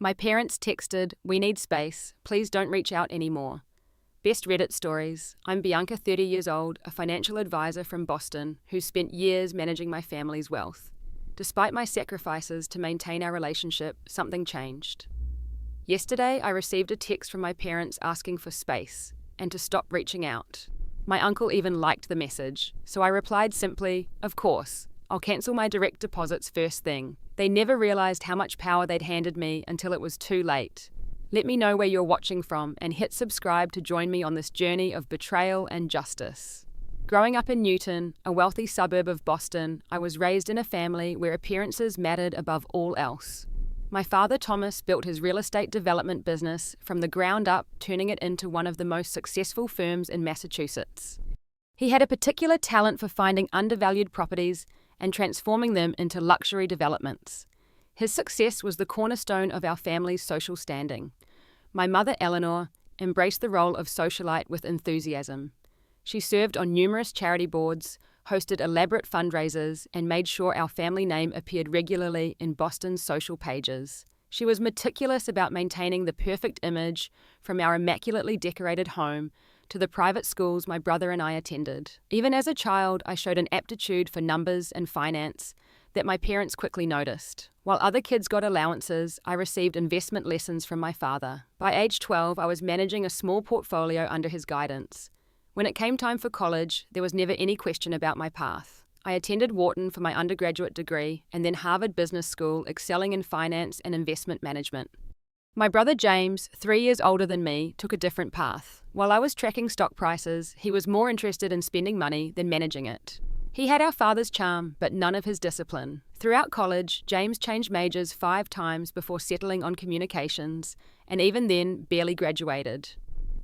My parents texted, "We need space. Please don't reach out anymore." Best Reddit stories. I'm Bianca, 30 years old, a financial advisor from Boston who spent years managing my family's wealth. Despite my sacrifices to maintain our relationship, something changed. Yesterday, I received a text from my parents asking for space and to stop reaching out. My uncle even liked the message, so I replied simply, "Of course, I'll cancel my direct deposits first thing." They never realized how much power they'd handed me until it was too late. Let me know where you're watching from and hit subscribe to join me on this journey of betrayal and justice. Growing up in Newton, a wealthy suburb of Boston, I was raised in a family where appearances mattered above all else. My father Thomas built his real estate development business from the ground up, turning it into one of the most successful firms in Massachusetts. He had a particular talent for finding undervalued properties and transforming them into luxury developments. His success was the cornerstone of our family's social standing. My mother, Eleanor, embraced the role of socialite with enthusiasm. She served on numerous charity boards, hosted elaborate fundraisers, and made sure our family name appeared regularly in Boston's social pages. She was meticulous about maintaining the perfect image, from our immaculately decorated home to the private schools my brother and I attended. Even as a child, I showed an aptitude for numbers and finance that my parents quickly noticed. While other kids got allowances, I received investment lessons from my father. By age 12, I was managing a small portfolio under his guidance. When it came time for college, there was never any question about my path. I attended Wharton for my undergraduate degree and then Harvard Business School, excelling in finance and investment management. My brother James, 3 years older than me, took a different path. While I was tracking stock prices, he was more interested in spending money than managing it. He had our father's charm, but none of his discipline. Throughout college, James changed majors 5 times before settling on communications, and even then, barely graduated.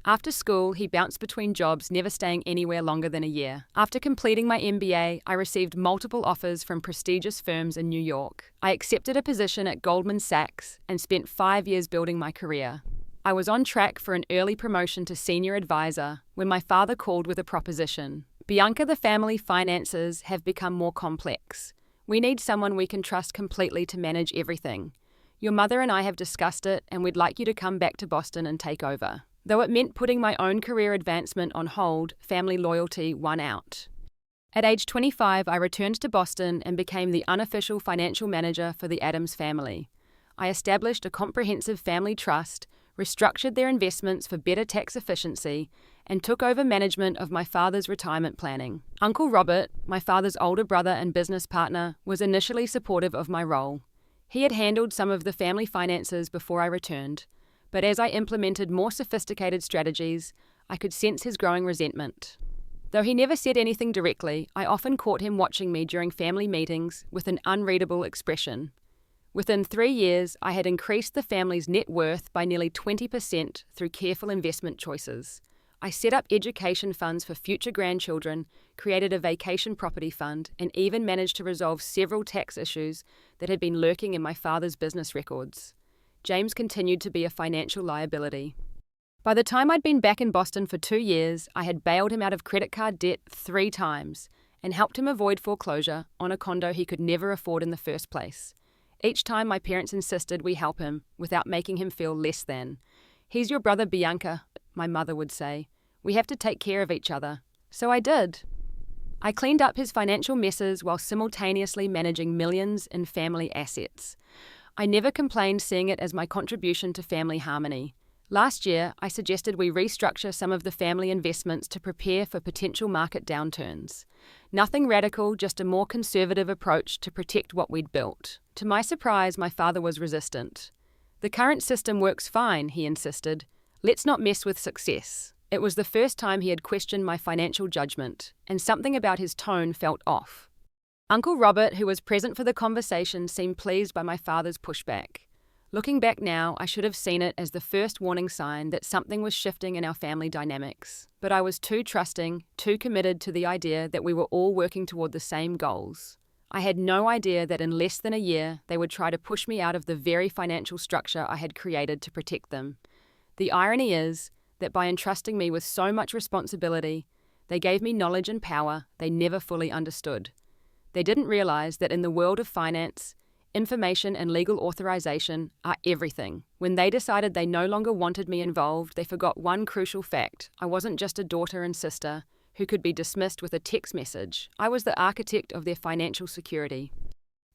After school, he bounced between jobs, never staying anywhere longer than a year. After completing my MBA, I received multiple offers from prestigious firms in New York. I accepted a position at Goldman Sachs and spent 5 years building my career. I was on track for an early promotion to senior advisor when my father called with a proposition. "Bianca, the family finances have become more complex. We need someone we can trust completely to manage everything. Your mother and I have discussed it, and we'd like you to come back to Boston and take over." Though it meant putting my own career advancement on hold, family loyalty won out. At age 25, I returned to Boston and became the unofficial financial manager for the Adams family. I established a comprehensive family trust, restructured their investments for better tax efficiency, and took over management of my father's retirement planning. Uncle Robert, my father's older brother and business partner, was initially supportive of my role. He had handled some of the family finances before I returned, but as I implemented more sophisticated strategies, I could sense his growing resentment. Though he never said anything directly, I often caught him watching me during family meetings with an unreadable expression. Within 3 years, I had increased the family's net worth by nearly 20% through careful investment choices. I set up education funds for future grandchildren, created a vacation property fund, and even managed to resolve several tax issues that had been lurking in my father's business records. James continued to be a financial liability. By the time I'd been back in Boston for 2 years, I had bailed him out of credit card debt 3 times and helped him avoid foreclosure on a condo he could never afford in the first place. Each time my parents insisted we help him without making him feel less than. "He's your brother, Bianca," my mother would say. "We have to take care of each other." So I did. I cleaned up his financial messes while simultaneously managing millions in family assets. I never complained, seeing it as my contribution to family harmony. Last year, I suggested we restructure some of the family investments to prepare for potential market downturns. Nothing radical, just a more conservative approach to protect what we'd built. To my surprise, my father was resistant. "The current system works fine," he insisted. "Let's not mess with success." It was the first time he had questioned my financial judgment, and something about his tone felt off. Uncle Robert, who was present for the conversation, seemed pleased by my father's pushback. Looking back now, I should have seen it as the first warning sign that something was shifting in our family dynamics. But I was too trusting, too committed to the idea that we were all working toward the same goals. I had no idea that in less than a year, they would try to push me out of the very financial structure I had created to protect them. The irony is that by entrusting me with so much responsibility, they gave me knowledge and power they never fully understood. They didn't realize that in the world of finance, information and legal authorization are everything. When they decided they no longer wanted me involved, they forgot one crucial fact. I wasn't just a daughter and sister who could be dismissed with a text message. I was the architect of their financial security.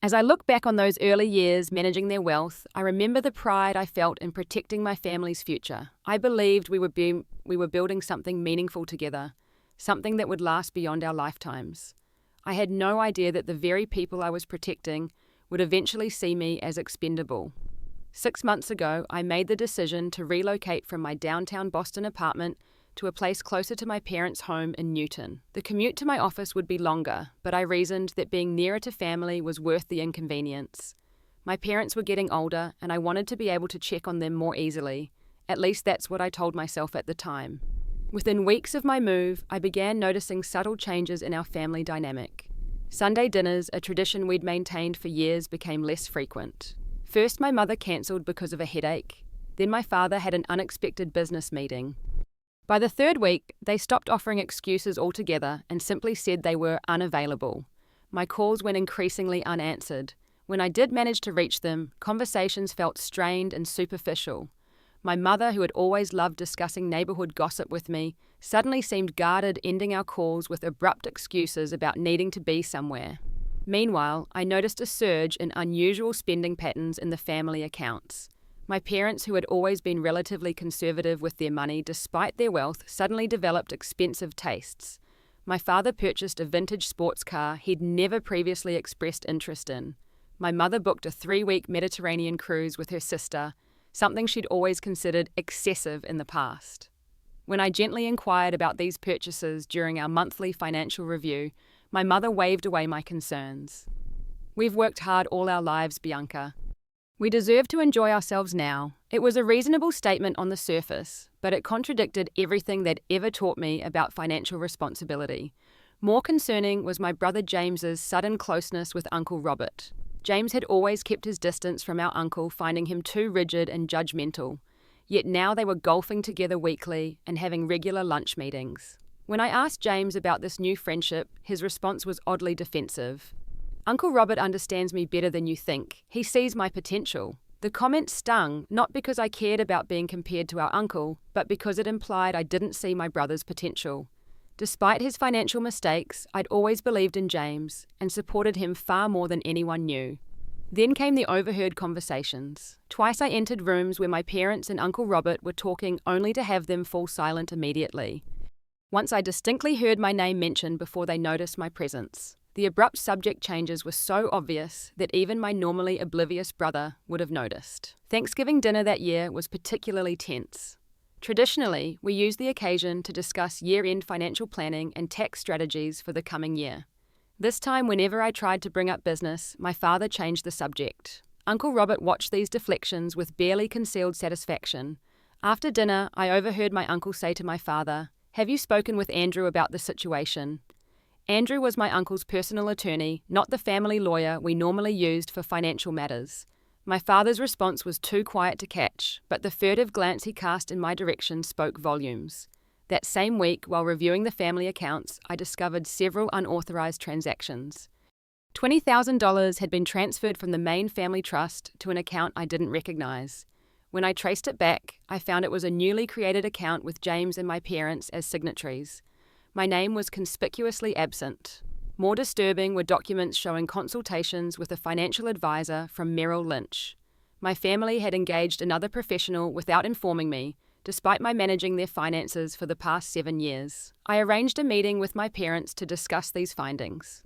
As I look back on those early years managing their wealth, I remember the pride I felt in protecting my family's future. I believed we were building something meaningful together, something that would last beyond our lifetimes. I had no idea that the very people I was protecting would eventually see me as expendable. 6 months ago, I made the decision to relocate from my downtown Boston apartment to a place closer to my parents' home in Newton. The commute to my office would be longer, but I reasoned that being nearer to family was worth the inconvenience. My parents were getting older, and I wanted to be able to check on them more easily. At least that's what I told myself at the time. Within weeks of my move, I began noticing subtle changes in our family dynamic. Sunday dinners, a tradition we'd maintained for years, became less frequent. First, my mother cancelled because of a headache. Then my father had an unexpected business meeting. By the third week, they stopped offering excuses altogether and simply said they were unavailable. My calls went increasingly unanswered. When I did manage to reach them, conversations felt strained and superficial. My mother, who had always loved discussing neighborhood gossip with me, suddenly seemed guarded, ending our calls with abrupt excuses about needing to be somewhere. Meanwhile, I noticed a surge in unusual spending patterns in the family accounts. My parents, who had always been relatively conservative with their money despite their wealth, suddenly developed expensive tastes. My father purchased a vintage sports car he'd never previously expressed interest in. My mother booked a 3-week Mediterranean cruise with her sister, something she'd always considered excessive in the past. When I gently inquired about these purchases during our monthly financial review, my mother waved away my concerns. "We've worked hard all our lives, Bianca. We deserve to enjoy ourselves now." It was a reasonable statement on the surface, but it contradicted everything they'd ever taught me about financial responsibility. More concerning was my brother James's sudden closeness with Uncle Robert. James had always kept his distance from our uncle, finding him too rigid and judgmental. Yet now they were golfing together weekly and having regular lunch meetings. When I asked James about this new friendship, his response was oddly defensive. "Uncle Robert understands me better than you think. He sees my potential." The comment stung, not because I cared about being compared to our uncle, but because it implied I didn't see my brother's potential. Despite his financial mistakes, I'd always believed in James and supported him far more than anyone knew. Then came the overheard conversations. Twice I entered rooms where my parents and Uncle Robert were talking only to have them fall silent immediately. Once I distinctly heard my name mentioned before they noticed my presence. The abrupt subject changes were so obvious that even my normally oblivious brother would have noticed. Thanksgiving dinner that year was particularly tense. Traditionally, we used the occasion to discuss year-end financial planning and tax strategies for the coming year. This time, whenever I tried to bring up business, my father changed the subject. Uncle Robert watched these deflections with barely concealed satisfaction. After dinner, I overheard my uncle say to my father, "Have you spoken with Andrew about the situation?" Andrew was my uncle's personal attorney, not the family lawyer we normally used for financial matters. My father's response was too quiet to catch, but the furtive glance he cast in my direction spoke volumes. That same week, while reviewing the family accounts, I discovered several unauthorized transactions. $20,000 had been transferred from the main family trust to an account I didn't recognize. When I traced it back, I found it was a newly created account with James and my parents as signatories. My name was conspicuously absent. More disturbing were documents showing consultations with a financial advisor from Merrill Lynch. My family had engaged another professional without informing me, despite my managing their finances for the past 7 years. I arranged a meeting with my parents to discuss these findings.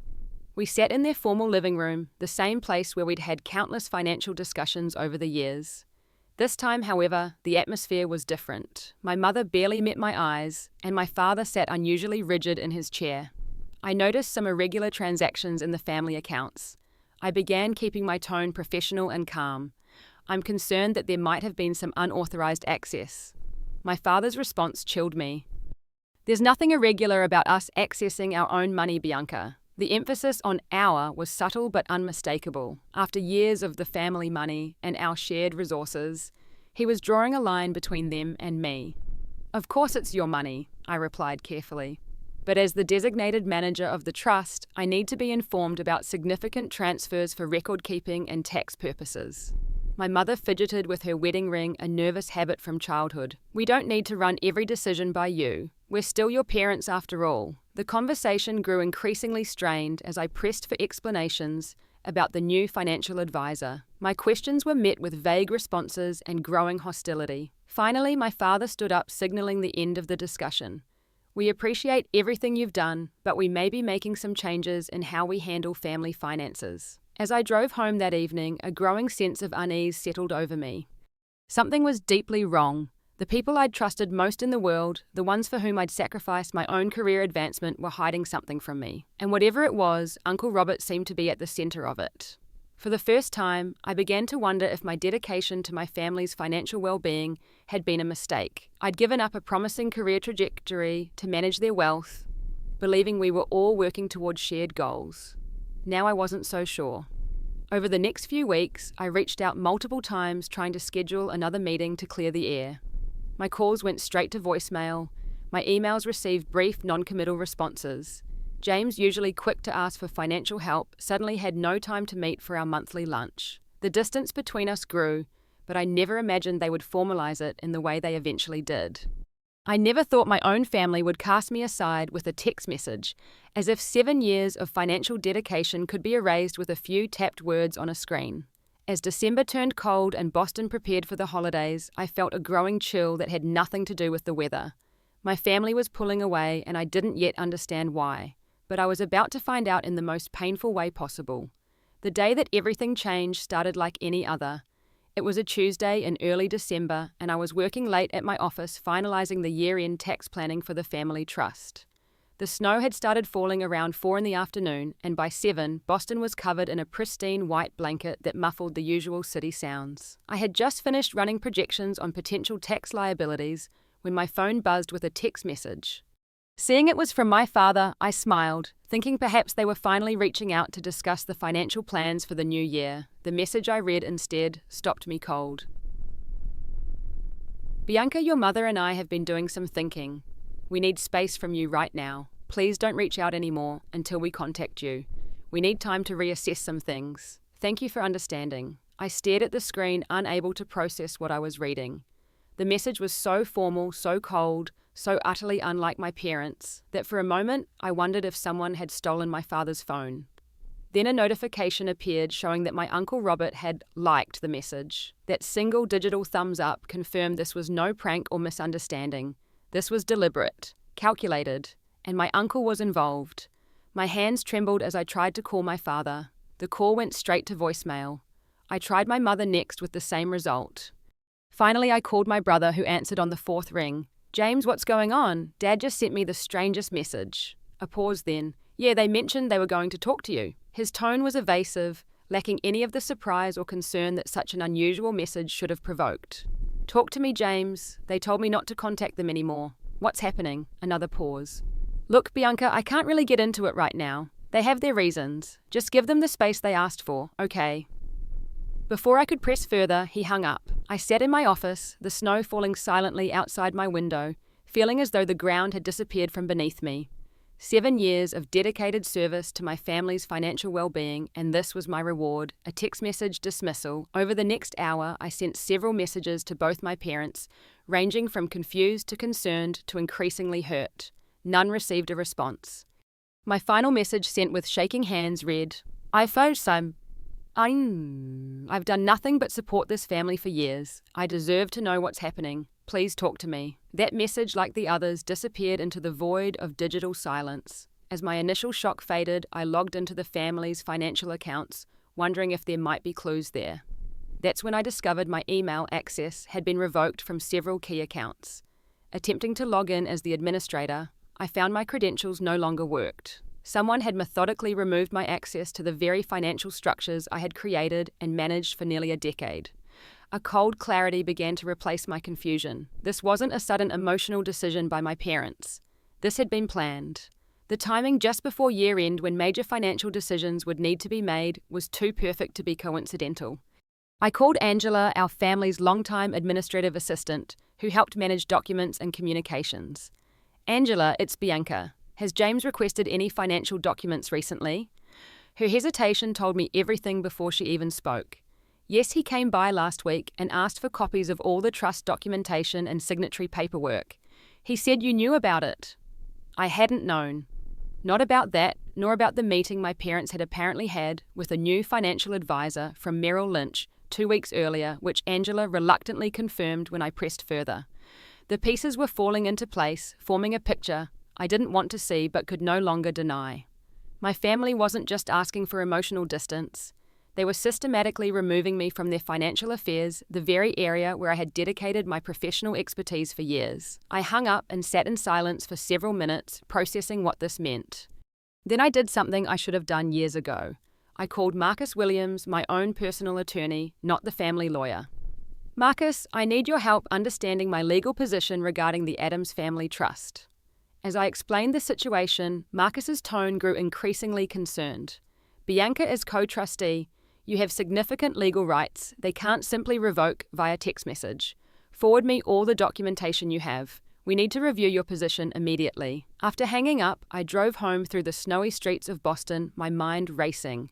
We sat in their formal living room, the same place where we'd had countless financial discussions over the years. This time, however, the atmosphere was different. My mother barely met my eyes, and my father sat unusually rigid in his chair. I noticed some irregular transactions in the family accounts. I began keeping my tone professional and calm. I'm concerned that there might have been some unauthorized access. My father's response chilled me. "There's nothing irregular about us accessing our own money, Bianca." The emphasis on "our" was subtle but unmistakable. After years of the family money and our shared resources, he was drawing a line between them and me. "Of course it's your money," I replied carefully. But as the designated manager of the trust, I need to be informed about significant transfers for record-keeping and tax purposes. My mother fidgeted with her wedding ring, a nervous habit from childhood. We don't need to run every decision by you. We're still your parents after all. The conversation grew increasingly strained as I pressed for explanations about the new financial advisor. My questions were met with vague responses and growing hostility. Finally, my father stood up, signaling the end of the discussion. We appreciate everything you've done, but we may be making some changes in how we handle family finances. As I drove home that evening, a growing sense of unease settled over me. Something was deeply wrong. The people I'd trusted most in the world, the ones for whom I'd sacrificed my own career advancement, were hiding something from me. And whatever it was, Uncle Robert seemed to be at the center of it. For the first time, I began to wonder if my dedication to my family's financial well-being had been a mistake. I'd given up a promising career trajectory to manage their wealth, believing we were all working towards shared goals. Now I wasn't so sure. Over the next few weeks, I reached out multiple times trying to schedule another meeting to clear the air. My calls went straight to voicemail. My emails received brief, non-committal responses. James, usually quick to ask for financial help, suddenly had no time to meet for our monthly lunch. The distance between us grew, but I never imagined they would formalize it in the way they eventually did. I never thought my own family would cast me aside with a text message, as if 7 years of financial dedication could be erased with a few tapped words on a screen. As December turned cold and Boston prepared for the holidays, I felt a growing chill that had nothing to do with the weather. My family was pulling away, and I didn't yet understand why, but I was about to find out in the most painful way possible. The day that everything changed started like any other. It was a Tuesday in early December, and I was working late at my office finalizing the year-end tax planning for the family trust. The snow had started falling around 4 in the afternoon, and by 7, Boston was covered in a pristine white blanket that muffled the usual city sounds. I had just finished running projections on potential tax liabilities when my phone buzzed with a text message. Seeing it was from my father, I smiled, thinking perhaps they were finally reaching out to discuss the financial plans for the new year. The message I read instead stopped me cold. Bianca, your mother and I have been doing some thinking. We need space from you right now. Please don't reach out anymore until we contact you. We need time to reassess some things. Thank you for understanding. I stared at the screen, unable to process what I was reading. The message was so formal, so cold, so utterly unlike my parents, that for a moment I wondered if someone had stolen my father's phone. Then a notification appeared showing that my Uncle Robert had liked the message. That single digital thumbs up confirmed this was no prank or misunderstanding. This was deliberate, calculated, and my uncle was involved. My hands trembled as I tried to call my father. The call went straight to voicemail. I tried my mother next with the same result. Finally, I called my brother, who answered on the 4th ring. James, what's going on? Dad just sent me the strangest message. A pause then. Yeah, they mentioned they were going to talk to you. His tone was evasive, lacking any of the surprise or concern that such an unusual message should have provoked. Talk to me, James. They told me not to contact them anymore. What's happening? Another pause. Look, Bianca, I can't really get into it right now. They have their reasons. Just give them the space they asked for, okay? Before I could press further, he hung up. I sat in my office, the snow falling silently outside my window, feeling as though the ground had disappeared from beneath me. 7 years of dedicated service to my family's financial well-being, and this was my reward, a text message dismissal. Over the next hour, I sent several messages to both my parents, ranging from confused to concerned to increasingly hurt. None received a response. My final message, sent with shaking hands, read, I've done nothing but support this family for years. I deserve to know what's happening. Please talk to me. That message, like the others, disappeared into the void of digital silence. As my initial shock faded, I logged into the family's financial accounts, wondering if there might be clues there. That's when I discovered my email access had been revoked from several key accounts. Attempting to log in as the administrator, I found my credentials no longer worked. Someone had methodically removed my access to the very financial structures I had created and managed for nearly a decade. A cold clarity began to replace my confusion. This wasn't a sudden emotional decision by my parents. This had been planned. The timing just before year-end, when major financial decisions would need to be made, was too perfect to be coincidental. I called Angela, our family's longtime administrative assistant, who helped manage documents and communications. Angela, it's Bianca. Has James requested any financial documents recently? Her hesitation told me everything before she even spoke. Yes, he came by last week and asked for copies of all the trust documentation and signatory paperwork. He said you knew about it. I hadn't known. Not about that, nor about the meeting my parents had apparently had with a new financial advisor from Merrill Lynch 2 weeks earlier, which Angela reluctantly confirmed when I pressed further. The pieces were falling into place, forming a picture I didn't want to see but could no longer deny. My family wasn't just asking for emotional distance. They were systematically removing me from their financial affairs, the very area where I had dedicated my professional expertise for years. I hung up and sat in silence for several minutes, processing what this meant. Then I did something I should have done years ago. I called Marcus Williams, my own personal attorney, not the family lawyer. Marcus, I need your help understanding my legal position regarding the Adams Family Trust. As I explained the situation, Marcus's tone grew increasingly concerned. Bianca is co-trustee. You have significant legal rights. They can't simply revoke via text message. Forward me all the documentation you have. We need to review your position immediately. After hanging up, I drove home through the snowy streets of Boston, my mind racing.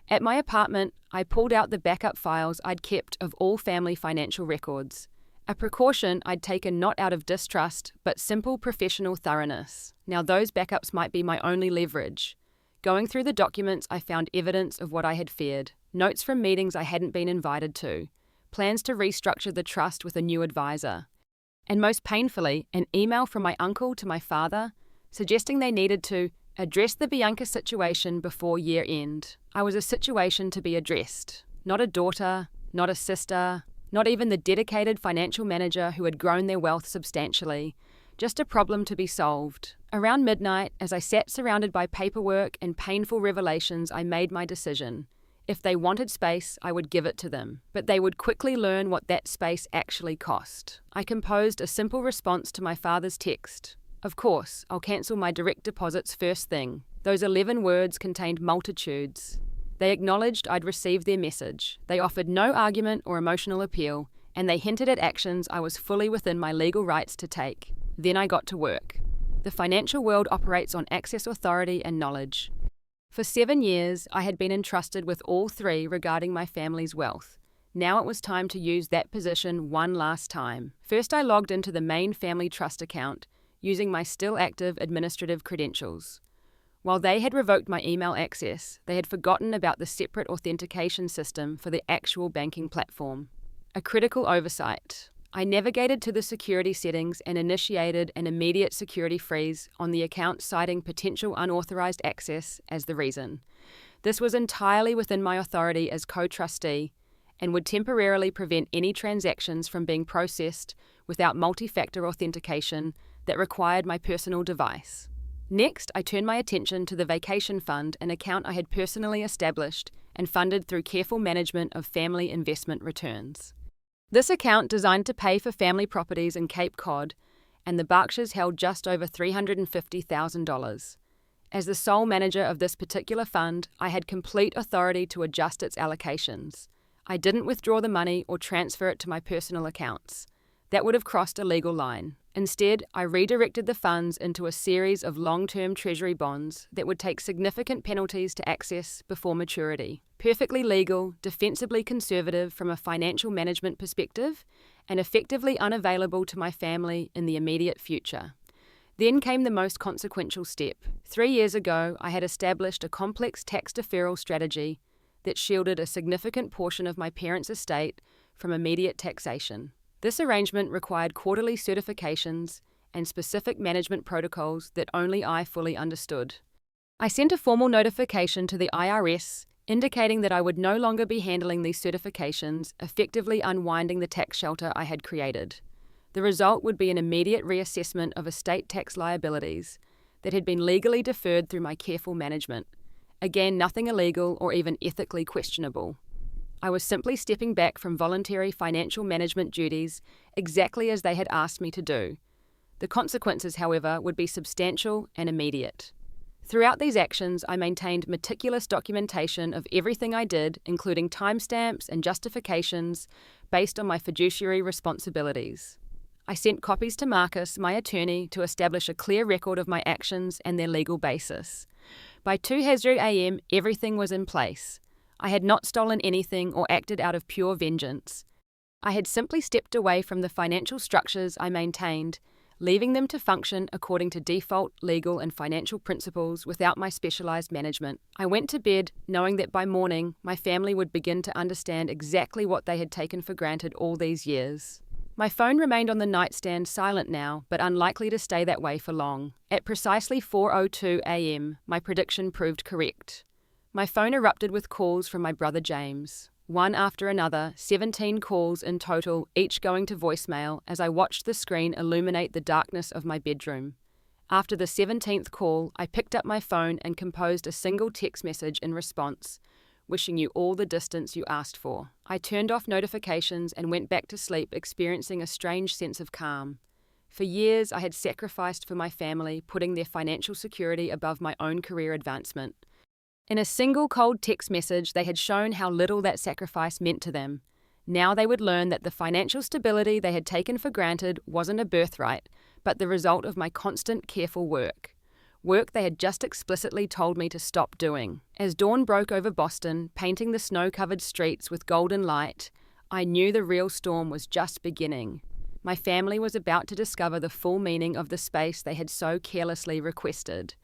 At my apartment, I pulled out the backup files I'd kept of all family financial records. A precaution I'd taken not out of distrust, but simple professional thoroughness. Now those backups might be my only leverage. Going through the documents, I found evidence of what I had feared. Notes from meetings I hadn't been invited to. Plans to restructure the trust with a new advisor. And most painfully, an email from my uncle to my father, suggesting they needed to address the Bianca situation before year end. I was a situation to be addressed. Not a daughter, not a sister, not even the dedicated financial manager who had grown their wealth substantially. Just a problem to be solved. Around midnight, as I sat surrounded by paperwork and painful revelations, I made my decision. If they wanted space, I would give it to them. But they would quickly learn what that space actually cost. I composed a simple response to my father's text. Of course, I'll cancel my direct deposits first thing. Those 11 words contained multitudes. They acknowledged I'd received their message. They offered no argument or emotional appeal, and they hinted at actions I was fully within my legal rights to take. Then I got to work. The financial world operates on access, authority, and knowledge. For 7 years, I had been entrusted with all three regarding my family's wealth. Now it was time to use that position one last time. First, I logged into the main family trust account, using my still active administrative credentials. While they had revoked my email access, they had forgotten about the separate authentication system for the actual banking platform. A critical oversight. I navigated to the security settings and initiated an immediate security freeze on the account, citing potential unauthorized access as the reason. This was entirely within my authority as co-trustee and would temporarily prevent any transactions from being processed without multi-factor authentication that required my personal device. Next, I turned my attention to the vacation fund, an account I had personally established and funded through careful management of family investment returns. This account, designed to pay for family properties in Cape Cod and the Berkshires, held just over $350,000. As the sole manager of this particular fund, I had complete authority to adjust its allocations. I didn't withdraw the money or transfer it to my personal accounts. That would have crossed a legal line. Instead, I redirected the funds into a series of long-term treasury bonds that would take significant penalties to access before maturity. Perfectly legal, defensively conservative from a financial management perspective, and effectively unavailable to my family in the immediate future. Then came the most consequential step. 3 years ago, I had established a complex tax deferral strategy that shielded a significant portion of my parents' estate from immediate taxation. This arrangement required quarterly certifications and specific management protocols that only I fully understood. I sent a formal notification to the IRS indicating that I would no longer be handling these certifications, effectively unwinding the tax shelter I had created. The result would be an immediate reassessment of estate tax liabilities that had been legally deferred through my careful management. Again, nothing illegal or even ethically questionable. I was simply stepping back from voluntary financial management duties exactly as they had asked me to do. The consequences, however, would be substantial and immediate. Throughout these actions, I maintained meticulous documentation of everything I did, including timestamps and justifications based on my fiduciary responsibilities. I sent copies to Marcus, my attorney, to establish a clear record of my actions and their legal basis. By 2:00 a.m., everything was in place. I had not stolen anything or acted out of pure vengeance. I had simply stepped away from the financial structures I maintained, leaving them to function according to default legal and financial principles without my specialized management. I went to bed knowing that by morning my family would begin to understand exactly what they had taken for granted all these years. My phone remained on the nightstand, silent now, but unlikely to stay that way for long. At precisely 4:02 a.m., my prediction proved correct. My phone erupted with calls from my brother James. One after another, 17 calls in total, each going to voicemail as I watched the screen illuminate the darkness of my bedroom. After the 17th call, I picked up my phone and composed a single text message in response, wishing you all the distance you asked for. I turned off notifications and went back to sleep, experiencing a strange sense of calm. For years, I had sacrificed for my family, putting their financial security above my own career advancement. In a single cold text message, they had shown how little that sacrifice meant to them. Now they would learn that the financial stability they had taken for granted wasn't a birthright, but the result of my constant, careful work. Work they had just explicitly told me to stop doing. As dawn broke over Boston, painting the snow-covered streets with golden light, I knew the real storm was just beginning. My family was about to discover the full meaning of the space they had so carelessly requested.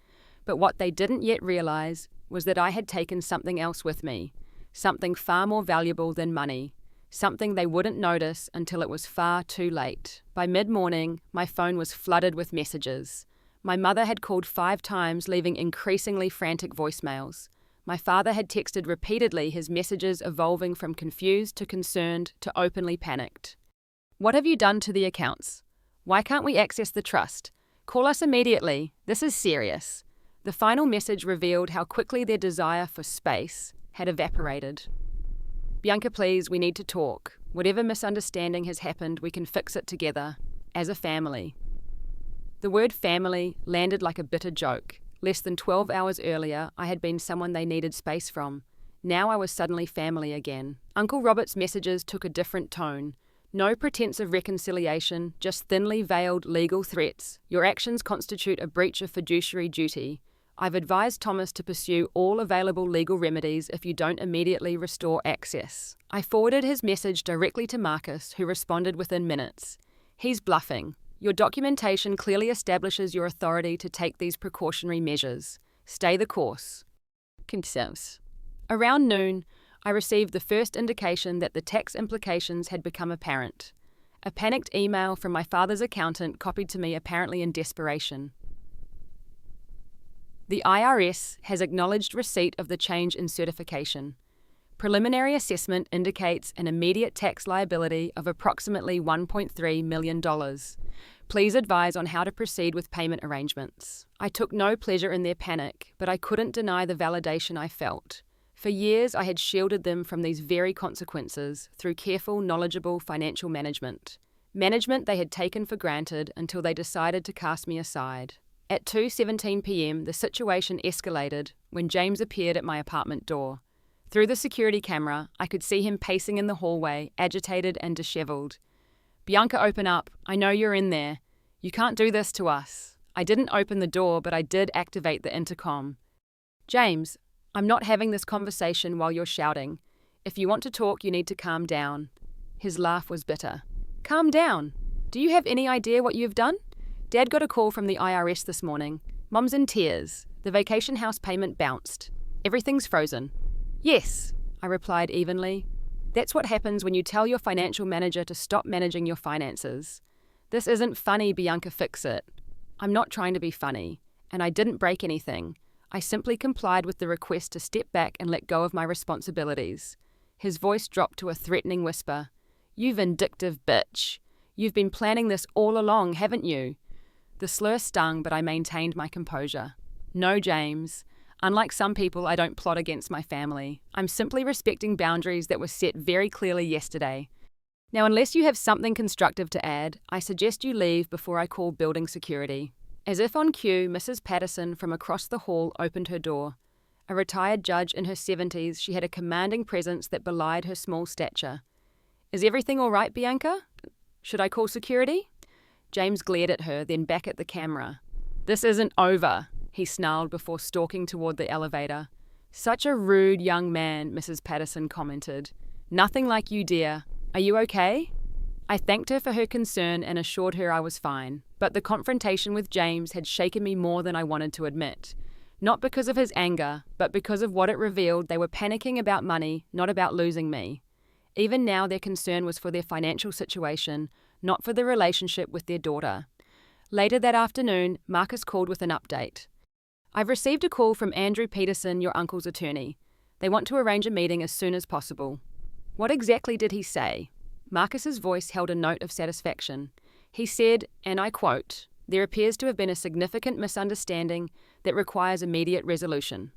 But what they didn't yet realize was that I had taken something else with me, something far more valuable than money, something they wouldn't notice until it was far too late. By mid-morning, my phone was flooded with messages. My mother had called 5 times, leaving increasingly frantic voicemails. My father had texted repeatedly, his messages evolving from confused to concerned to openly panicked. "What have you done to the accounts? Why can't we access the trust? Call us immediately. This is serious." The final message revealed how quickly their desire for space had evaporated. "Bianca, please, we need to talk. Whatever misunderstanding has happened, we can fix it together, as a family." The word family landed like a bitter joke. Less than 12 hours earlier, I had been someone they needed space from. Now I was suddenly family again. Uncle Robert's messages took a different tone. No pretense of reconciliation, just thinly veiled legal threats. "Your actions constitute a breach of fiduciary duty. I've advised Thomas to pursue all available legal remedies if you don't immediately restore access." I forwarded his message directly to Marcus, who responded within minutes. "He's bluffing. Your documentation clearly establishes your authority to take these precautionary measures. Stay the course." Concerns. Around noon, I received the first indication that the tax implications had become apparent. A panicked email from my father's accountant copied to me apparently in desperation. "The IRS has acknowledged receipt of the change in certification. Preliminary assessment indicates an immediate tax liability of approximately $1.3 million. Please advise on how to proceed with payment arrangements." I took no pleasure in their panic, but I couldn't deny the validation I felt. For years, I had shielded them from these very consequences through careful, knowledgeable financial management. Management they had taken for granted until they decided to cast me aside. At 2:17 p.m., the situation escalated when James appeared at my apartment door. Through the security camera, I could see him pacing in the hallway, agitated and disheveled. "Bianca, open up. I know you're in there. You can't do this to us." I didn't open the door, but I did activate the intercom. "James, I'm not having this conversation while you're shouting. If you want to talk, you need to calm down." His laugh was bitter. "Calm down? Do you have any idea what you've done? Dad got a call from the IRS this morning. Mom's in tears. The vacation house payment bounced. Everything's frozen." "Yes," I replied evenly. "That's what happens when you tell your financial manager to stop managing your finances. This isn't funny, Bianca, fix it." I'm not trying to be funny, and I didn't break anything. I simply complied with the request to step back and let go of my responsibilities. His voice dropped to a threatening whisper. "You vindictive bitch. You've been planning this all along, haven't you?" The slur stung, but I maintained my composure. "No, James. Unlike some people, I don't plot against my family. I'm simply respecting boundaries that were set very clearly yesterday. Now, unless you have something constructive to add, I suggest you leave before I call building security." As if on cue, Mrs. Patterson from across the hall opened her door. A retired judge in her 70s, she had a commanding presence that belied her small stature. "Is everything all right, Bianca? Should I call security?" James glared at her, then back at the camera. "This isn't over," he snarled before stalking toward the elevator. "Such a rude young man," Mrs. Patterson commented. "Nothing like you, dear. Are you okay?" I thanked her for her concern and assured her I was fine, but the confrontation with James had shaken me more than I wanted to admit. Not because of his anger, but because of what it revealed. They were panicking about money, not about losing me. Even now, their concern was for their financial situation, not for the relationship with their daughter. Later that afternoon, Marcus called with an update. "I've received a call from Andrew Peterson, your uncle's attorney. They want to arrange a meeting as soon as possible." What exactly did he say? Marcus's voice held a note of satisfaction. He said, and I quote, "There appears to have been a significant misunderstanding that requires immediate resolution."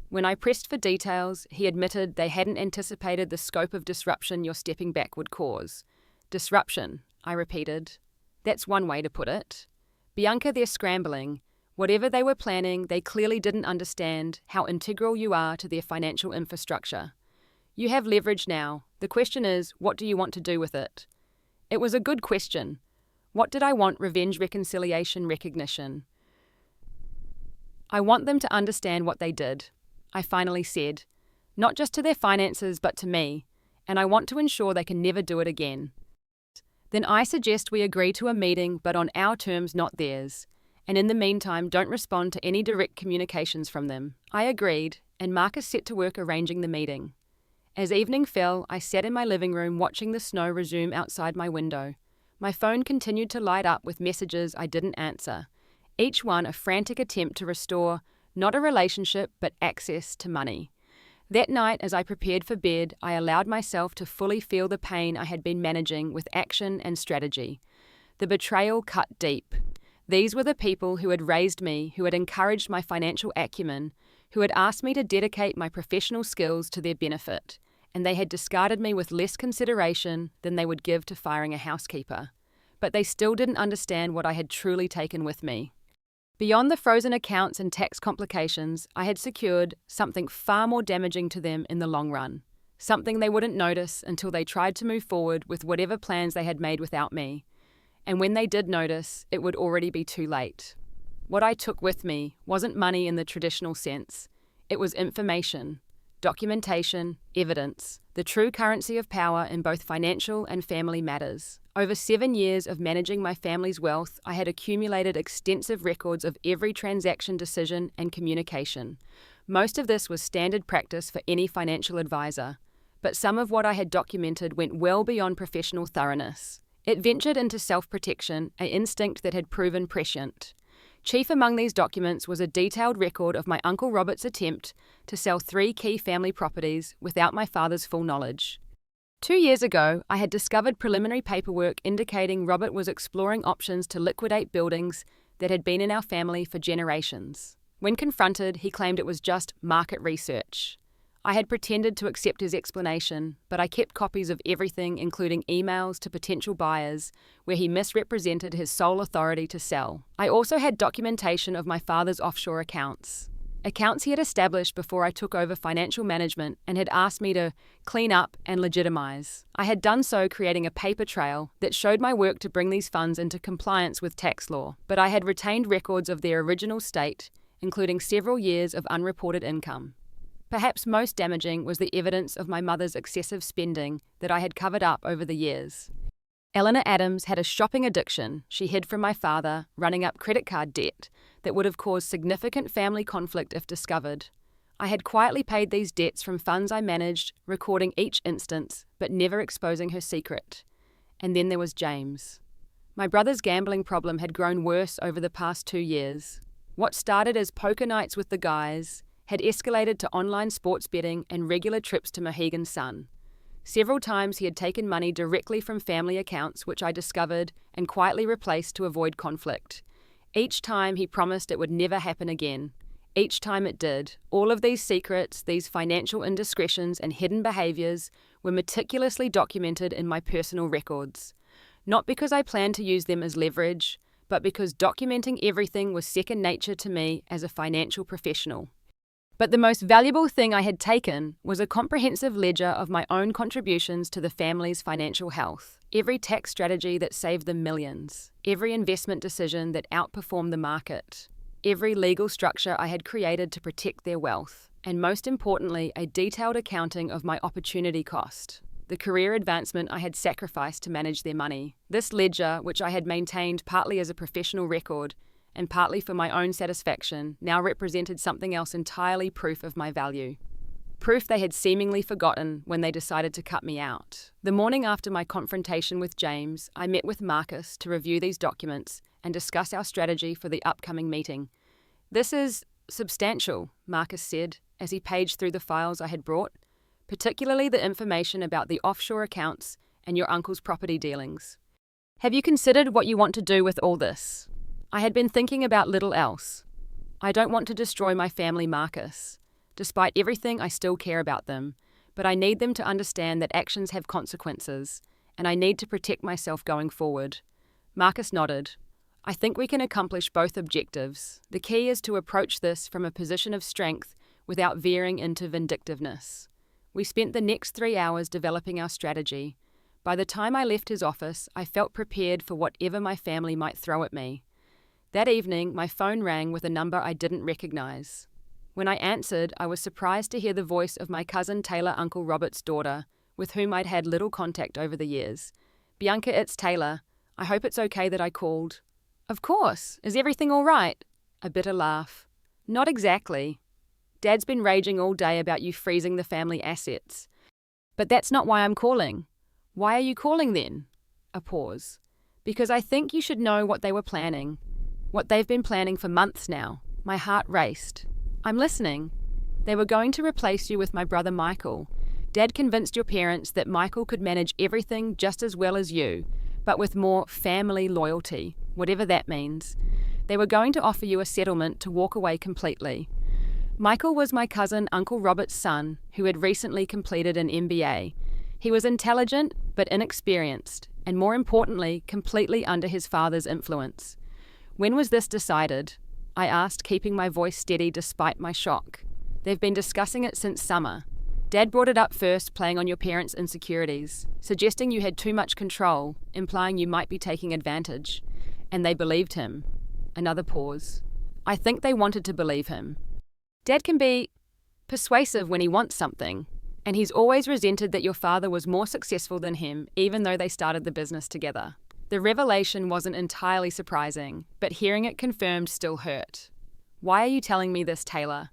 When I pressed for details, he admitted they hadn't anticipated the scope of disruption your stepping back would cause. "Disruption," I repeated. "That's one way to put it. Bianca, they're scrambling. Whatever they were planning, they clearly didn't understand how integral you are to their financial infrastructure. You have leverage now. The question is, what do you want to do with it?" It was a good question. What did I want? Revenge, reconciliation, recognition. "I want them to understand what they did," I finally said. "Not just to their finances, but to me. And I want to ensure they can never do it again." "Then I suggest we agree to a meeting, but on our terms, not theirs. And in the meantime, don't respond to any direct communications from them." I agreed, and Marcus set to work arranging the meeting. As evening fell, I sat in my living room watching the snow resume outside my window. My phone continued to light up with messages I didn't answer, each one a frantic attempt to restore not a relationship, but access to money. That night, as I prepared for bed, I allowed myself to fully feel the pain I had been managing with action and strategy. The betrayal cut deep. These were the people who had raised me, who had encouraged my financial acumen, who had asked me to dedicate my professional skills to their benefit, and they had discarded me with less consideration than they would give to firing a housekeeper. But they still didn't understand what I had truly taken with me. Beyond the frozen accounts and tax complications, I had secured something far more damaging to them in the long run, something they wouldn't notice until they tried to move forward with whatever plans they had made without me. And when they did notice, it would already be too late. What I took with me wasn't money in the traditional sense. It was information, documentation, evidence, the true currency of power in both financial and family matters. Over 7 years of managing my family's wealth, I had accumulated extensive records of every transaction, decision, and communication. Most of this was standard practice for any financial advisor, but some of what I had documented went well beyond professional thoroughness. It ventured into self-protection, an instinct that had proven prescient. Chief among these documents was a detailed record of my Uncle Robert's attempt to sell 3 key family properties without my father's full knowledge. 2 years ago, I had discovered preliminary paperwork indicating Robert was exploring options to liquidate buildings that had been in our family for generations. When confronted, he claimed it was just market research. I had pretended to accept his explanation, but I kept copies of everything, including emails to potential buyers, where he misrepresented his sole authority to sell. I also had documentation of my father's offshore accounts he had established before I took over financial management and had asked me to clean up and legitimize. I had done so, creating a paper trail that showed my work to bring these funds into compliance with tax law, but I had retained records of their original state, including several years of unreported income. Perhaps most damaging was the evidence of my mother's excessive spending that I had covered up over the years. Eleanor Adams had a shopping addiction she hid from my father, running up credit card debt that would have caused significant family conflict if discovered. I had quietly paid these debts from funds I managed, recording each instance, but never exposing her secret. And then there was James. My brother's gambling problem had grown worse over the past 2 years. What started as poker nights with the guys had escalated to online sports betting and regular trips to Mohegan Sun. Several times he had taken money directly from family accounts, which I discovered and quietly replaced to avoid conflict. Each time he promised it would never happen again. Each time it did. All of these secrets, these financial indiscretions and hidden behaviors were meticulously documented in my personal records. Not because I planned to use them as leverage, but because documenting everything was second nature to me as a financial professional. But the most valuable thing I had taken was a comprehensive ledger of my own contributions to the family's financial health. Every tax strategy that saved them millions, every investment decision that outperformed the market, every legal structure I had created to protect their wealth, and most importantly, a detailed accounting of my opportunity cost, the career advancement I had sacrificed to manage their money. This ledger, which I had maintained partly as a professional record and partly for my own satisfaction, now represented something else entirely: proof of my value. Proof they had seemingly forgotten when they decided to cut me out. The morning after my confrontation with James, I met with Marcus to review these documents and discuss our strategy for the upcoming meeting. "This is substantial," Marcus said as he paged through the files I had brought, "particularly the information about the offshore accounts and your uncle's property dealings. Have you considered what you want to do with all this?" I had been thinking about little else. I don't want to destroy my family, Marcus. Despite everything, I still care about them, but I need them to understand that actions have consequences, and I need to protect myself going forward. Marcus nodded. "I think we can accomplish both objectives. The key is to approach this from a position of strength without veering into vindictiveness." We spent the next 3 hours developing our strategy. By the time I left his office, I felt prepared for whatever my family might throw at me. That evening, my phone rang with a number I didn't recognize. When I answered, I was surprised to hear the voice of my cousin Taylor, Uncle Robert's daughter, with whom I'd had little contact over the years. "Bianca, it's Taylor. I hope it's okay that I called." "Of course. Is everything all right?" A bitter laugh. "Not exactly. Dad's been raging all day about you freezing the family assets. But that's not why I'm calling." "Why are you calling then?" A pause. "Because I think you should know what they were planning. What they've been planning for months now." My heart raced. "I'm listening." "They were going to replace you with my brother Michael. Dad convinced your parents that Michael could manage everything just as well as you, but with more family loyalty, whatever that means. They were going to offer you a settlement to walk away completely." Michael was my cousin Uncle Robert's son, who had recently completed an MBA. He was intelligent but inexperienced, and more importantly, completely under his father's influence. "When was this decided?" I asked, keeping my voice steady despite my shock. "They've been discussing it since summer. Dad brought it up first, playing on your parents' insecurities, suggesting you had too much control, implying you might be taking advantage. And they believed him." Another pause. "I think they wanted to believe him. Dad can be persuasive when he wants something, and he's always resented that your father was more successful than him, even though they started the business together." The revelation wasn't entirely surprising, but hearing it confirmed still hurt. "Why are you telling me this, Taylor?"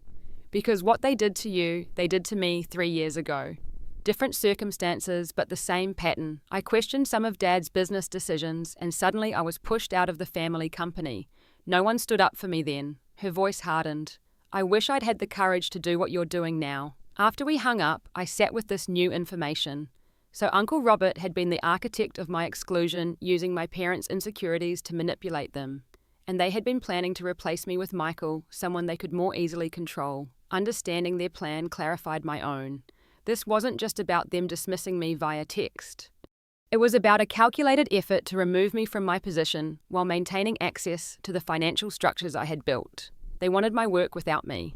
"Because what they did to you, they did to me 3 years ago. Different circumstances, but the same pattern. I questioned some of Dad's business decisions, and suddenly I was pushed out of the family company. No one stood up for me then." Her voice hardened. "I wish I'd had the courage to do what you're doing now." After we hung up, I sat with this new information. So Uncle Robert had been the architect of my exclusion, using my parents' insecurities to manipulate them. And they had been planning to replace me with Michael, someone they could more easily control. Understanding their plan clarified my own. This wasn't just about them dismissing me via text. It was about a calculated effort to remove me from my position while maintaining access to the financial structures I had built. They wanted my work without me.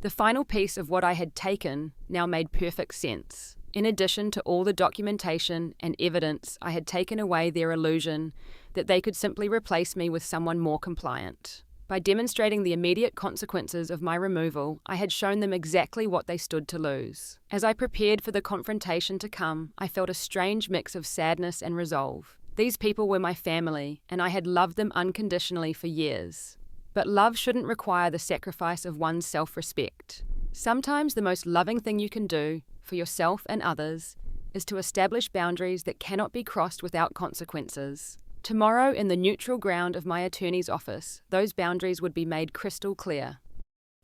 The final piece of what I had taken now made perfect sense. In addition to all the documentation and evidence, I had taken away their illusion that they could simply replace me with someone more compliant. By demonstrating the immediate consequences of my removal, I had shown them exactly what they stood to lose. As I prepared for the confrontation to come, I felt a strange mix of sadness and resolve. These people were my family, and I had loved them unconditionally for years. But love shouldn't require the sacrifice of one's self-respect. Sometimes the most loving thing you can do, for yourself and others, is to establish boundaries that cannot be crossed without consequences. Tomorrow, in the neutral ground of my attorney's office, those boundaries would be made crystal clear.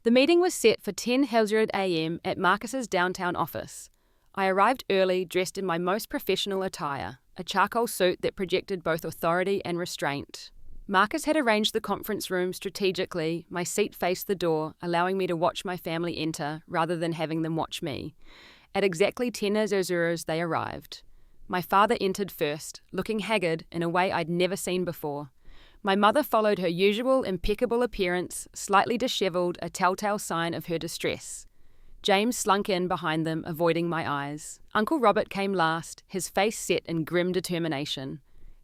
The meeting was set for 10:00 a.m. at Marcus's downtown office. I arrived early, dressed in my most professional attire, a charcoal suit that projected both authority and restraint. Marcus had arranged the conference room strategically. My seat faced the door, allowing me to watch my family enter rather than having them watch me. At exactly 10:00 they arrived. My father entered first, looking haggard in a way I'd never seen before. My mother followed her usual impeccable appearance, slightly disheveled, a telltale sign of her distress. James slunk in behind them, avoiding my eyes. Uncle Robert came last, his face set in grim determination.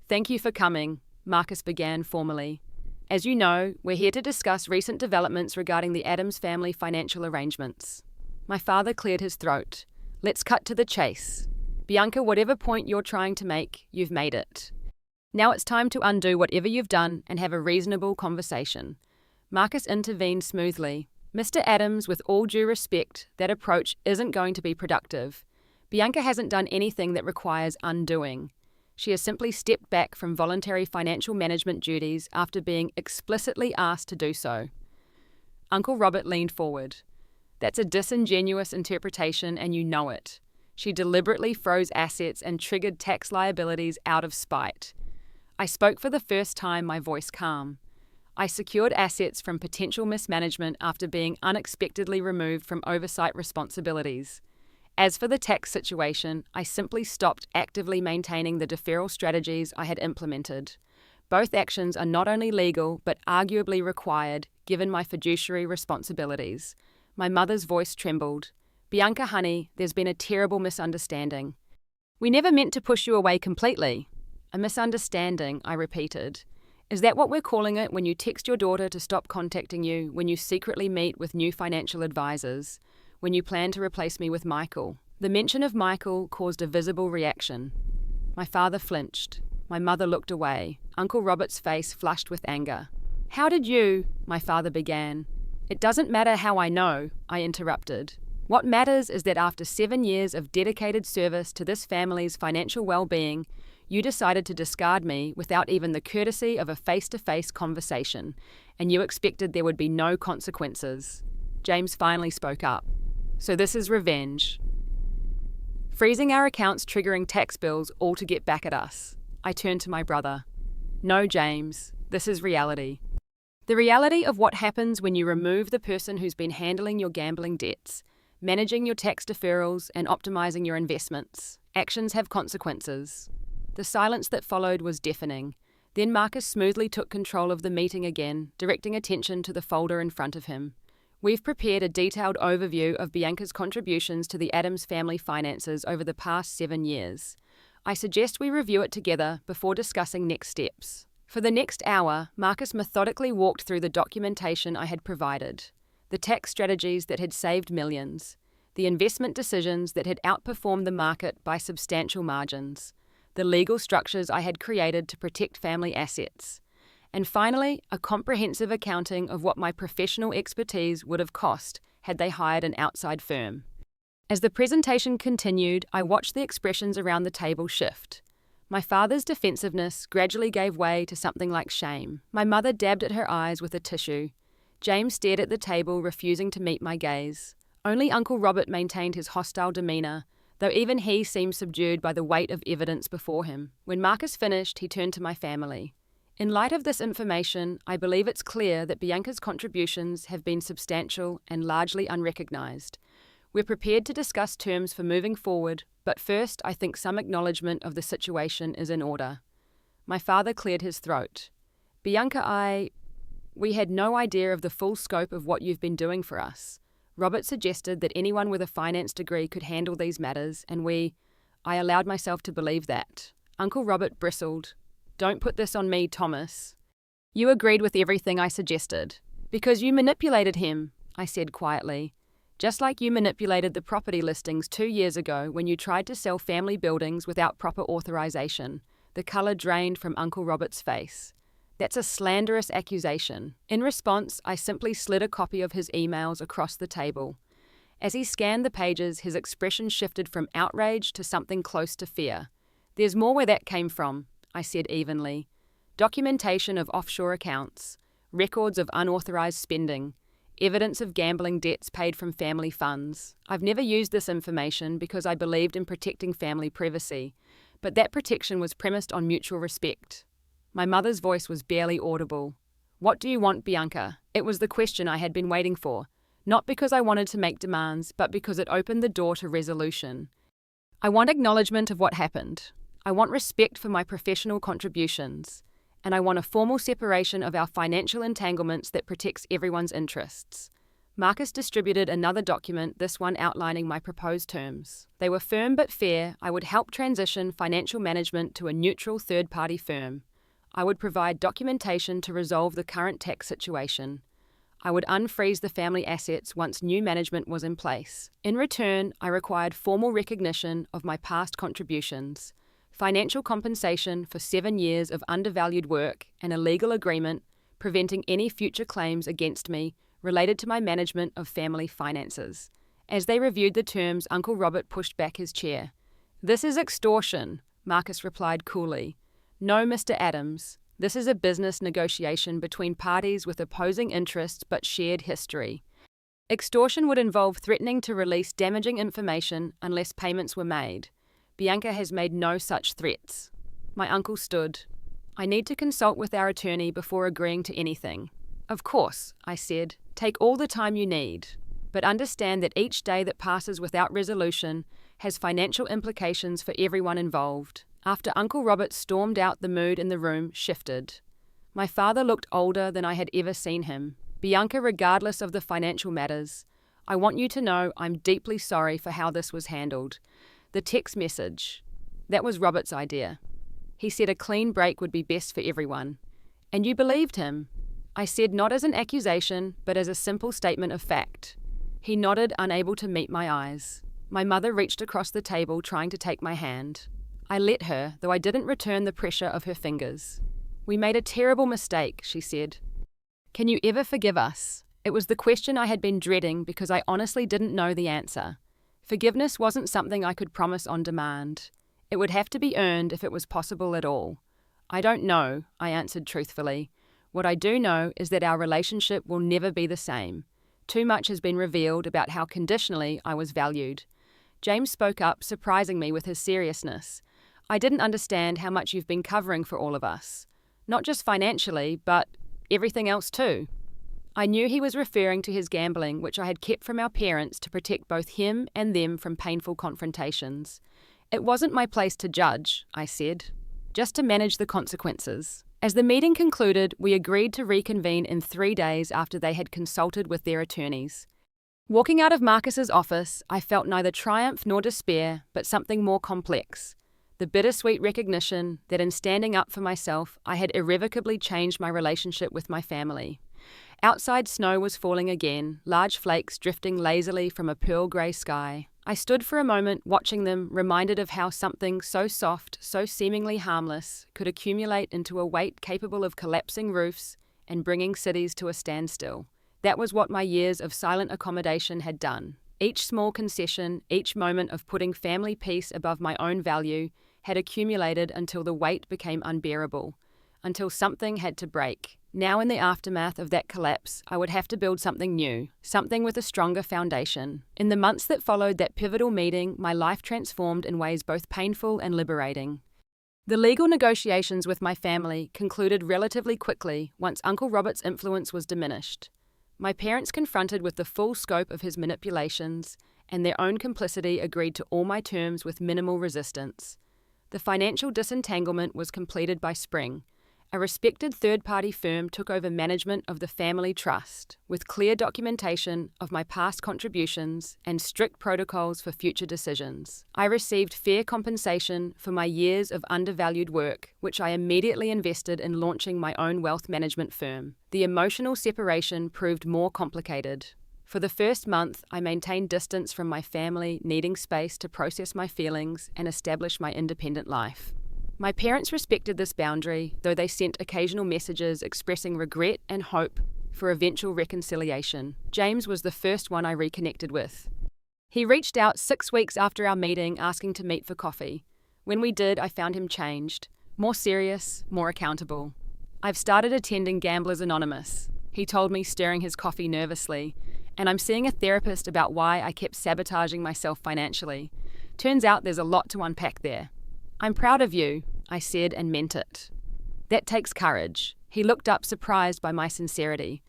"Thank you for coming," Marcus began formally. "As you know, we're here to discuss recent developments regarding the Addams family financial arrangements." My father cleared his throat. "Let's cut to the chase. Bianca, whatever point you're trying to make, you've made it. Now it's time to undo whatever you've done and have a reasonable conversation." Marcus intervened smoothly. "Mr. Addams, with all due respect, that approach isn't going to be productive. Bianca hasn't done anything that requires undoing. She has simply stepped back from voluntary financial management duties after being explicitly asked to do so." Uncle Robert leaned forward. "That's a disingenuous interpretation, and you know it. She deliberately froze assets and triggered tax liabilities out of spite." I spoke for the first time, my voice calm. "I secured assets from potential mismanagement after being unexpectedly removed from oversight responsibilities. As for the tax situation, I simply stopped actively maintaining the deferral strategies I had implemented. Both actions are not only legal, but arguably required, given my fiduciary responsibilities." My mother's voice trembled. "Bianca, honey, there's been a terrible misunderstanding. We never meant to push you away completely." "A misunderstanding," I repeated. "Is that what we're calling it when you text your daughter to stop contacting you, when you secretly meet with new financial advisors, when you plan to replace me with Michael?" The mention of Michael caused a visible reaction. My father flinched. My mother looked away. Uncle Robert's face flushed with anger. "How did you?" my father began. "It doesn't matter how I know," I interrupted. "What matters is that after 7 years of dedicated service to this family's financial well-being, you decided to discard me without even the courtesy of a face-to-face conversation, and you expected there would be no consequences." James finally spoke up. "So this is revenge. Freezing our accounts, triggering tax bills, all to get back at us." I turned to my brother. "No, James, this is reality. The reality of what happens when you remove the person who's been handling your gambling debts, managing your tax deferrals, and optimizing your investments. Actions have consequences." The silence that followed was deafening. Then Marcus smoothly took control of the meeting again, directing attention to the folder in front of him. "We've prepared a detailed overview of Bianca's contributions to the Addams family finances over the past 7 years. I suggest we review it together before discussing next steps." For the next hour, Marcus methodically walked through the documentation I had provided. The tax strategies that had saved millions. The investment decisions that had outperformed the market by substantial margins. The legal structures I had created to protect family assets. And finally, a comprehensive accounting of what my professional expertise would have cost had they hired an outside firm. As the presentation continued, I watched the expressions around the table shift. My father's defensiveness gradually gave way to something like shame. My mother dabbed at her eyes with a tissue. James stared at the table, refusing to meet my gaze. Only Uncle Robert maintained his hostile demeanour, though even he seemed subdued by the weight of evidence before him. When Marcus finished, he turned to my family. "In light of this information, I believe it's clear that Bianca's contributions have been substantial and largely unrecognised. We're prepared to discuss terms for moving forward, but first I think some acknowledgement of the situation is in order." My father cleared his throat. "Bianca, we had no idea of the full scope of what you've been doing for us. Robert suggested that anyone with a finance degree could handle these matters, and I allowed myself to believe that." Uncle Robert bristled. "Don't put this on me, Thomas. You agreed with everything I suggested." "Because you manipulated him," I said quietly. "Just like you manipulated the property listings 2 years ago when you tried to sell family buildings without proper authorization." The colour drained from Uncle Robert's face. "That's a slanderous accusation." In response, I simply slid a copy of his emails across the table. As he scanned the pages, his expression shifted from outrage to something close to fear. "There's more where that came from," I said evenly. "Documentation of offshore accounts, records of unauthorized spending, evidence of gambling debts paid from family funds. I've never used this information because I believed in protecting family privacy, but that protection was premised on mutual respect." My mother's voice was barely audible. "What do you want, Bianca?" It was the question I had been waiting for, not because I wanted to make demands, but because it opened the door to resolution. "I want acknowledgement of what happened. I want respect for my professional contributions. and I want a formal separation of our financial entanglements that protects everyone's interests. Marcus distributed another document, this one outlining my proposed terms. They were firm but fair. I would help transition financial management to a neutral third-party firm. I would provide documentation to resolve the current tax situation. I would unfreeze the family assets once new management was in place. In return, I required formal recognition of my past contributions, financial compensation for 7 years of undervalued work, and a legal agreement preventing any future claims against me related to my management of family finances. As they reviewed the terms, Uncle Robert pushed back his chair. "This is extortion," Marcus replied coolly. "No, Mr. Adams. This is a business negotiation between parties with opposing interests but shared history. Extortion would involve threatening to release damaging information unless payments were made. Bianca has made no such threats." My uncle stood. "I need to consult with our attorney before agreeing to anything." "Of course," I said. "Take all the time you need. But understand that each day that passes without resolution has financial implications for everyone involved." After Uncle Robert stormed out, the mood in the room shifted. My father looked older than I had ever seen him. "Bianca, regardless of the financial matters, I want you to know I'm deeply sorry for how this was handled. The text message, that was Robert's idea. He said a clean break would be best for everyone. And you believed him?" I said, not as an accusation, but as a simple statement of fact. He nodded, unable to meet my eyes. My mother reached across the table, trying to take my hand. I let her, though I didn't return the pressure of her fingers. "We made a terrible mistake," she said. "Can you ever forgive us?" It was the question I had been dreading because I honestly didn't know the answer. Forgiveness wasn't something I could promise on demand. It would have to be earned if it was possible at all. "I don't know," I answered truthfully. "What I do know is that our relationship will never be the same. Too much has been revealed about how conditionally I was valued." James spoke up, surprising me with his seriousness. "I didn't understand how much you've been covering for all of us. Not just financially, but everything else too." I knew he was referring to his gambling, which I had kept from our parents to protect both him and them from painful confrontations. "It wasn't my place to judge," I said, "just to manage the consequences." As the meeting concluded, we agreed to reconvene in 3 days after they had consulted with their attorneys. Walking out of Marcus's office, I felt neither triumph nor despair, but something more complex. The bittersweet recognition that in standing up for myself, I had irrevocably changed my relationship with my family. Outside, snow was falling again, large flakes drifting lazily from a pearl grey sky. I stood for a moment watching them, reminded of how something so soft, so seemingly harmless, could accumulate into a weight capable of collapsing roofs and bringing cities to a standstill. That was what my years of silent accommodation had done. Each small concession, each moment of putting family peace above my own value, had accumulated until the weight became unbearable, until something had to break. Now, in the aftermath of that collapse, I would have to build something new, something with a stronger foundation. In the months that followed that pivotal meeting, my life transformed in ways both painful and liberating. The legal negotiations with my family concluded relatively quickly once Uncle Robert's influence was diminished. My parents, confronted with the full scope of his manipulations and their own complicity, agreed to all my terms with minimal resistance. The financial disentanglement was completed by spring. A respected third-party firm took over management of the family trust, with clear documentation of my past contributions and strict protocols for future decisions. I received fair compensation for my years of undervalued work, which I immediately invested in launching my own wealth management firm. The emotional separation proved more complicated. For the first month, I maintained distance from my family, needing space to process my feelings and establish my independent life. My parents respected this boundary, though they sent occasional messages expressing regret and hope for eventual reconciliation. James was the first one I reconnected with. He reached out 6 weeks after our meeting, asking to meet for coffee. When we did, I found him changed, more serious, more accountable. "I've started attending Gamblers Anonymous," he told me, stirring his coffee nervously, "and I'm seeing a therapist about why I kept sabotaging myself financially. Turns out there's a lot to unpack there." "I'm proud of you," I said, and meant it. "That takes courage." He looked up, surprised by my sincerity.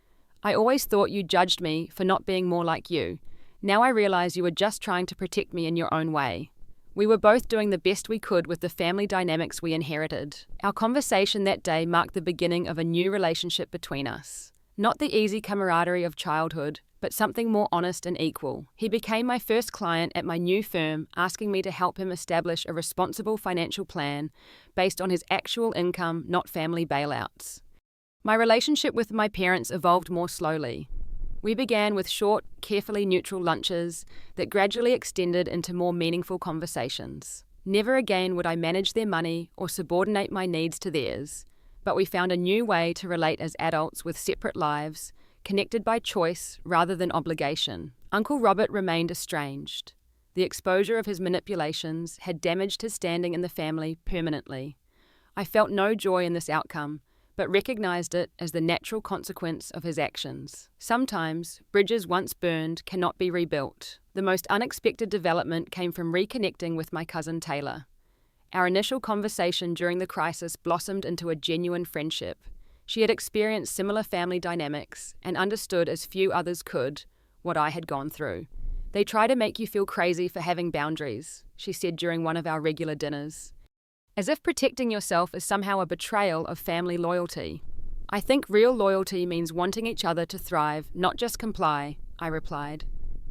"I always thought you judged me for not being more like you. Now I realize you were just trying to protect me in your own way." We were both doing the best we could with the family dynamics we inherited. Our conversation that day marked the beginning of a new relationship between us. Not the easy camaraderie of childhood, but something more honest and equal. He became my first client at my new firm, asking me to help him establish a responsible financial plan based on his actual income, not family bailouts. My relationship with my parents evolved more slowly. We began with short, carefully neutral lunches that gradually extended into more meaningful conversations. Never again would I manage their money or subordinate my needs to theirs, but we found a new way to relate as adults with separate lives, connected by choice rather than obligation. Uncle Robert remained estranged. The exposure of his manipulations had damaged his standing in the family permanently. I felt no joy in this outcome, but recognized it as the natural consequence of his actions. Sometimes, bridges once burned cannot be rebuilt. The most unexpected development came from reconnecting with my cousin Taylor. Our initial conversation during the crisis blossomed into a genuine friendship. She had experienced similar family dynamics and understood as few others could what I had gone through. "They try to make you feel crazy for having boundaries," she said during one of our regular dinners. As if protecting yourself is somehow a betrayal of family loyalty. "I think real loyalty means wanting each other to thrive, not just comply," I replied.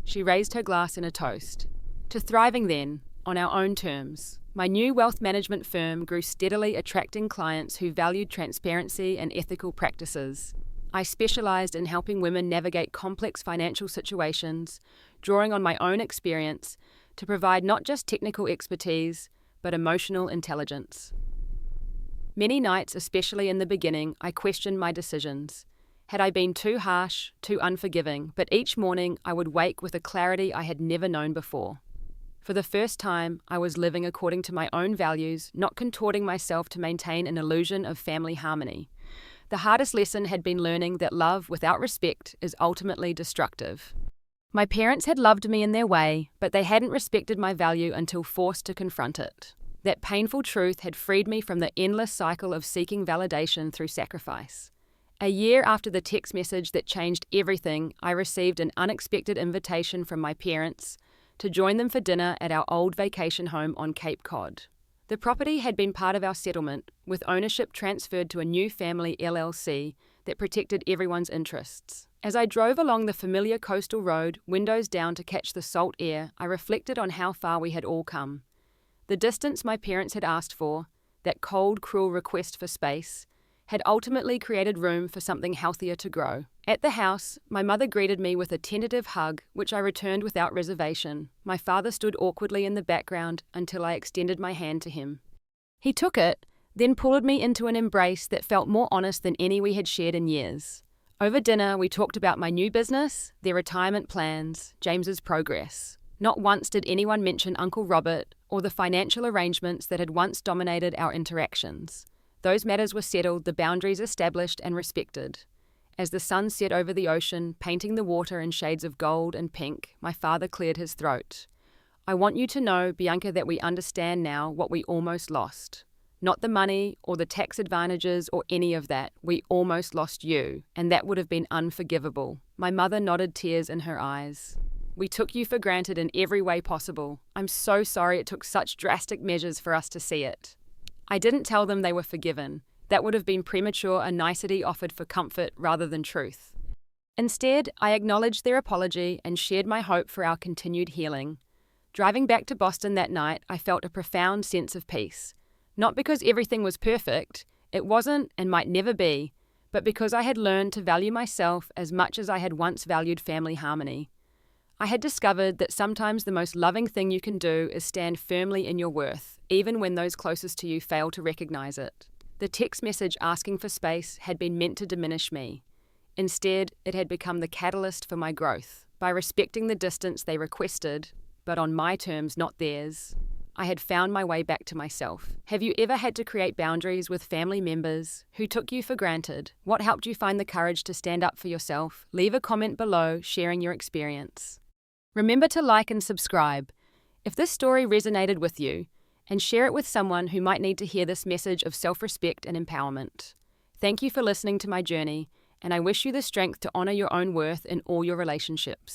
She raised her glass in a toast. "To thriving then, on our own terms." My new wealth management firm grew steadily, attracting clients who valued transparency and ethical practices. I specialized in helping women navigate complex financial situations, drawing on my own experience to provide not just technical expertise, but emotional intelligence. Many nights, especially in the beginning, I questioned my decisions. Had I been too harsh, too unforgiving? But each morning I would wake with a clarity I had never known before. For the first time, I was living according to my own values, not contorting myself to maintain an illusion of family harmony. The hardest lesson had been learning that love without respect is ultimately destructive. My parents had loved me in their way, but they hadn't respected my value until forced to confront it. That painful truth had freed me from the endless cycle of seeking validation through sacrifice. A year after the text message that changed everything, I received an unexpected invitation from my parents to join them for dinner at our old vacation home on Cape Cod. The property had been part of our settlement, with ownership transferred to a new family LLC that protected everyone's interests. As I drove along the familiar coastal road, windows down to catch the salt air, I reflected on how far we had all come. The distance my parents had asked for, that cold, cruel request for space, had ultimately created room for something healthier to grow. At the house, my mother greeted me with a tentative hug, which I returned without reservation. My father stood awkwardly in the background until I extended my hand to him. He took it, then pulled me into an embrace that felt more honest than any we had shared in years. Over dinner, we talked about my new business, their retirement plans, James's progress. Not once did anyone mention Uncle Robert or the financial arrangements that had once dominated our interactions. Those matters were settled, the boundaries established and respected. As the sun set over the ocean, painting the water in shades of gold and pink, my father cleared his throat. "I want you to know, Bianca, that we understand now what we almost lost. Not the money or the tax advantages or any of that. We almost lost you, and that would have been unforgivable." My mother nodded, tears in her eyes. "We took you for granted in every way possible. I'm so sorry it took such drastic measures for us to see it." I didn't tell them they were forgiven. That would have been premature, a nicety offered for comfort rather than truth. Instead, I acknowledged their apology and shared my hope for our continued healing. Driving back to Boston that night, I felt a profound sense of peace. Not because everything was perfect, it wasn't and might never be, but because I had learned to value myself as much as I had once valued family harmony. I had discovered that sometimes the most loving thing you can do is stand firmly in your worth, even when those closest to you fail to recognize it. The text message asking for space had been meant to diminish me. Instead, it had become the catalyst for my growth. By respecting the distance they requested, but on my terms, not theirs, I had found my way back to myself. Have you ever had to create boundaries with family members who took you for granted? What helped you find the courage to stand up for yourself? Leave a comment below sharing your experience. Remember to like and subscribe if this story resonated with you, and share it with someone who might need to hear this message of self-respect and empowerment. Thank you for listening to my journey, and I wish you the strength to honor your own worth in all your relationships.